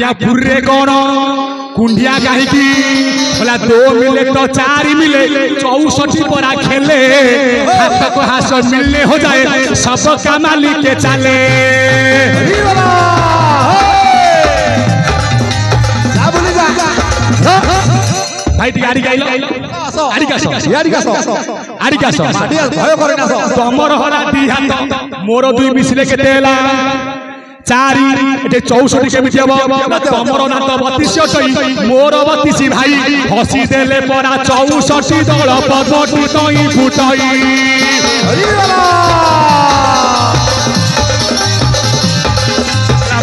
आज्ञा पुरे कौन कुंडिया कहीं बोला 2 मिले तो 4 मिले 64 परा खेले हाथ को हाथ मिलने हो जाए सब का मालिक के चले भाई गाड़ी गाइल तमर हरा 2 हाथ मोर 2 मिसले के देला 4 64 केमिति हम तमर ना तो 32 मोर 32 भाई हसी देले परा 64 दल पबटी तई फुटई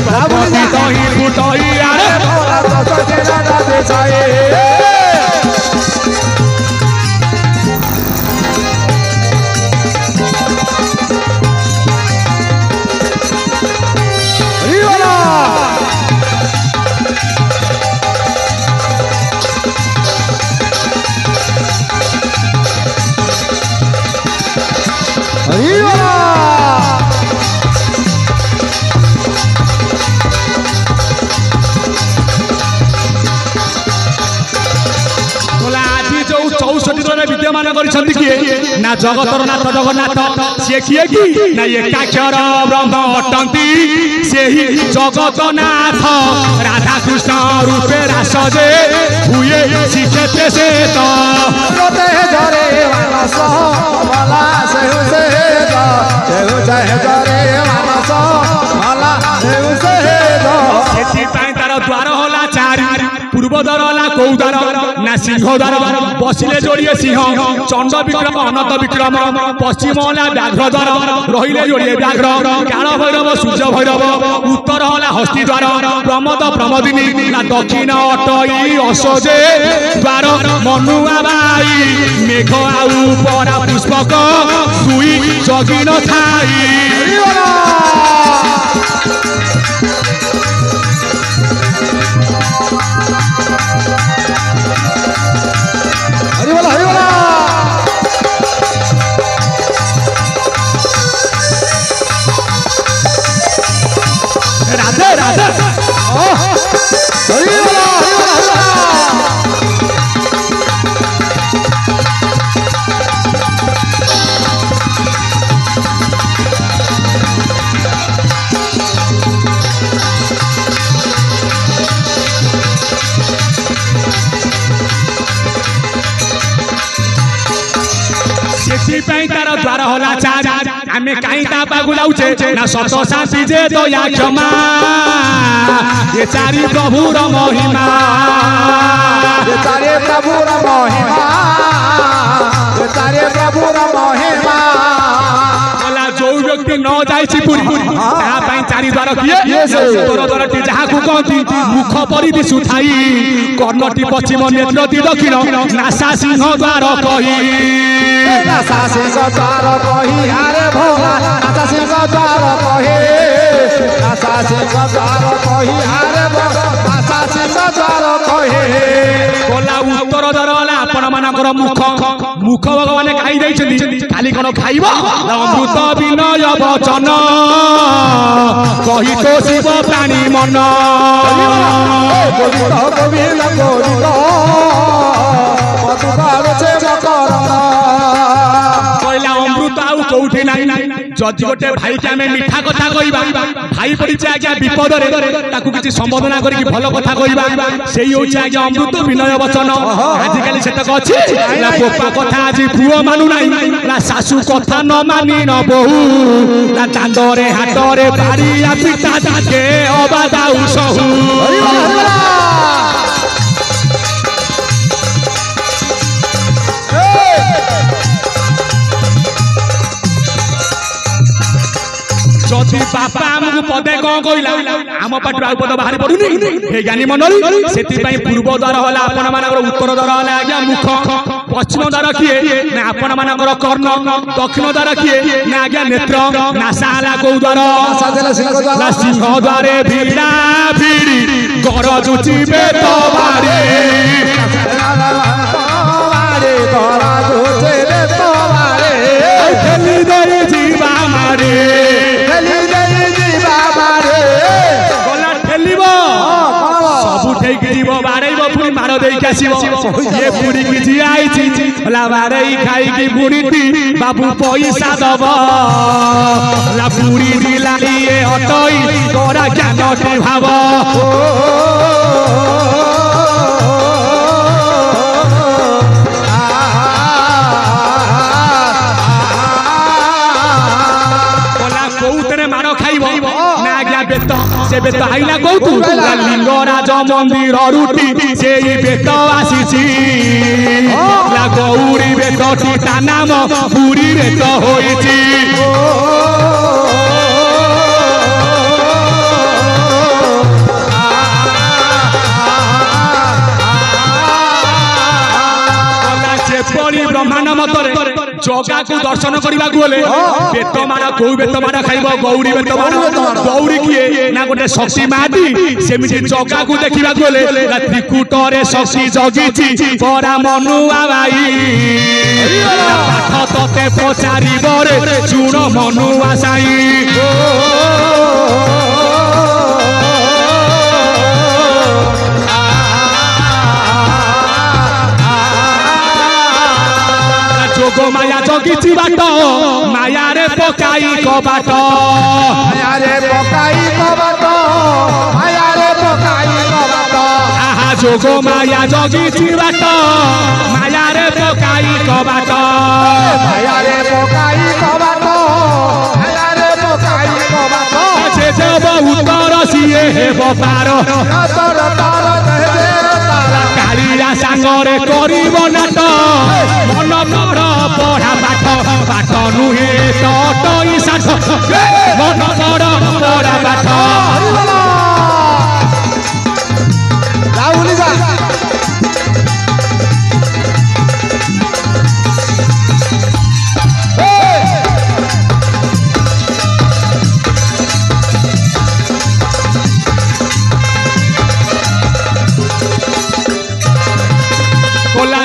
पबटी तई फुटई अरे भोला तो तेरा ना बेचाए विद्यमान ना जगतर नाथ जगन्नाथ सी किए कि ना एकाक्षर ब्रह्म अटंती से ही जगतनाथ राधा कृष्ण रूपे रास जे हुए शिक्षेते से तो तार द्वार होला 4 पूर्व द्वार होला कौ द्वार ना सिंह द्वार बसिले जोड़िए सिंह चंड विक्रम अनंत विक्रम पश्चिम होला व्याघ्र द्वार रहिले जोड़िए व्याघ्र काल भैरव सूर्य भैरव उत्तर होला हस्ती द्वार प्रमद प्रमदिनी ना दक्षिण अटई असजे द्वार मनुआ बाई मेघ आउ परा पुष्पक सुई जगी न थाई राधे राधे तार द्वार होला 4 आमे काई ता पागु लाउचे ना सत शांति जे दया क्षमा ये 4 प्रभुर महिमा ये 4 प्रभुर महिमा ये 4 प्रभुर महिमा बोला जो व्यक्ति न जाईछि पुरी ता पई 4 द्वार किए तोर द्वारटी जहा को कहती मुख परि दिसु थाई कर्णटी पश्चिम नेत्रटी दक्षिण नासा सिंह द्वार कही नासा सिंह द्वार कही अरे भोला नासा सिंह द्वार कही नासा सिंह द्वार कही अरे भोला नासा सिंह द्वार कही बोला उत्तर द्वार होला आपण मानकर मुख मुख भगवान खाई दैछथि खाली कोन खाइबो अमृत विनय वचन कही तो शिव प्राणी मन अमृत आउ कौठी ना जदि गोटे भाई के आमे मीठा कथा कहबा भाई पड़िছে आज्ञा विपद रे ताकू किछि संबोधना करी भलो कथा कहबा सेही होछि आज्ञा अमृत विनय वचन आजि काली सेतक अछि ना पोपा कथा आजि पुओ मानु नाही ना सासु कथा न मानी न बहु ना दांदरे हाटरे बारिया पिता दाके अबादाउ सहु जदि बापा हमको पदे कौन कहला आम पाटू आ पद बाहरी पड़ुनी हे ज्ञानी मंडली सेति पई पूर्व द्वार होला आपण मानकर उत्तर द्वार होला आज्ञा मुख पश्चिम द्वार किए ना आपण मानकर कर्ण दक्षिण द्वार किए ना आज्ञा नेत्र नासा होला को द्वार सिंह द्वारे भीड़ा भीड़ी गरजुची बेत बारे गरजुची बेत बारे खेली दे जीवा मारे गला ठेलिबो बारेइबो पुनी मारो देई कासिबो ये पुरी की जी आईची ला बारेई खाई की बुनीती बाबू पैसा दबो ला पुरी दिलाई ए अटई तोरा ज्ञान के भाव से बेत आइला कौतु लिंगराज मंदिर रुटी से बेत आसी गौरी बेतटी ता नाम पुरी बेत होइछि ब्रह्मांड मतरे जगा को दर्शन करने को गले बेत मारा कौ बेत मारा खाइब गौरी बेत मारा गौरी किए ना गोटे शक्ति माटी सेमिति जगा को देखा गले त्रिकुटरे शक्ति जगिछि परा मनुआ भाई पाठ तते पचारि बरे चूण मनुआ साई जोगो माया जगिछि बाट माया रे पकाई कबाट माया रे पकाई कबाट माया रे पकाई कबाट आहा जोगो माया जगिछि बाट माया रे पकाई कबाट माया रे पकाई कबाट माया रे पकाई कबाट से जब उत्तर सिए हेब पार तर तर दे तारा कालिया सांगरे करिब नाट मन पर पढ़ा पाठ पाठ नुहे तटई साठ मन पर पढ़ा पाठ राहुल जा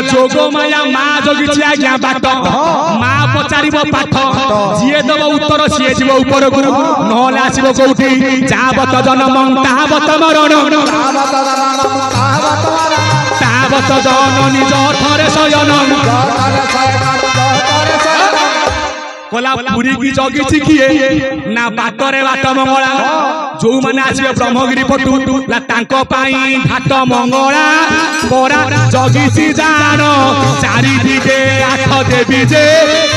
जोगो माया माँ जगिछि आज्ञा बाट माँ पचारिब पाठ जिए दब उत्तर सीए जीव ऊपर को नहले आसिब कोठी जाबत जन्म ताबत मरण ताबत जननी जठरे शयन कोला पुरी की जगिछि किए ना बाटरे बाट मंगला जो माने आसिबे ब्रह्मगिरी पटु ला तांको पाई घाट मंगला परा जगिछि जान चारि दिगे आठ देवी जे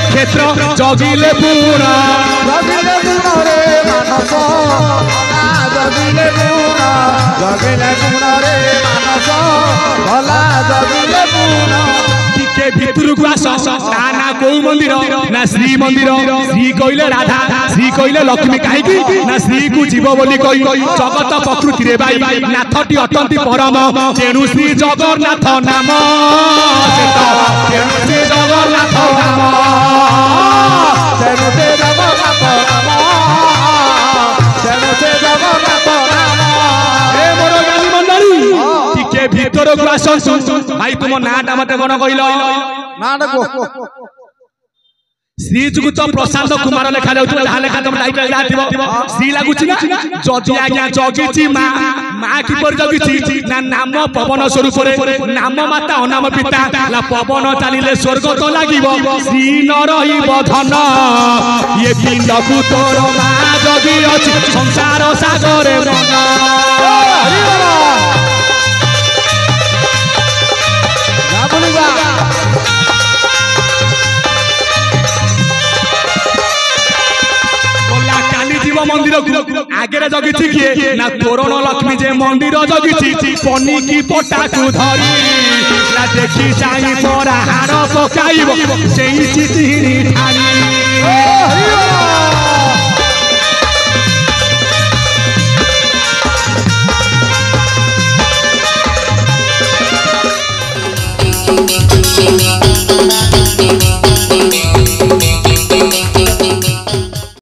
क्षेत्र जगिले पूरा रे मानस जगिले पूरा रे मानस भला जगिले पूरा के भितर को आस ना को मंदिर ना श्री मंदिर श्री कहले राधा श्री कहले लक्ष्मी कहीं ना श्री को जीव बोली कही जगत प्रकृति रे भाई नाथटी अटंती परम तेणु श्री जगन्नाथ नाम तेणु श्री जगन्नाथ नाम तेणु श्री जगन्नाथ नाम तेणु श्री जगन्नाथ नाम ए मोर गानी मंडली टिके भीतर को आस भाई तुम नाटा मते कोन कहिलो नाटा को श्रीजुक्त प्रशांत कुमार लेखा जाउछ जहा लेखा तुम टाइटल जाथिबो श्री लागुछि ना जदि आज्ञा जगिछि मां मां की पर जगिछि ना नाम पवन स्वरूप रे नाम माता अनाम पिता ला पवन चालिले स्वर्ग तो लागिबो श्री न रहिबो धन ये पिंड को तोर मां जगि अछि संसार सागरे मन हरि बोल जा मंदिर आगे जगिछि किए ना तोरण लक्ष्मी जे मंदिर जगिछि पनी की पटा को धरी ना देखी चाहि परा हार पकाइबो सेई चितिनी ठानी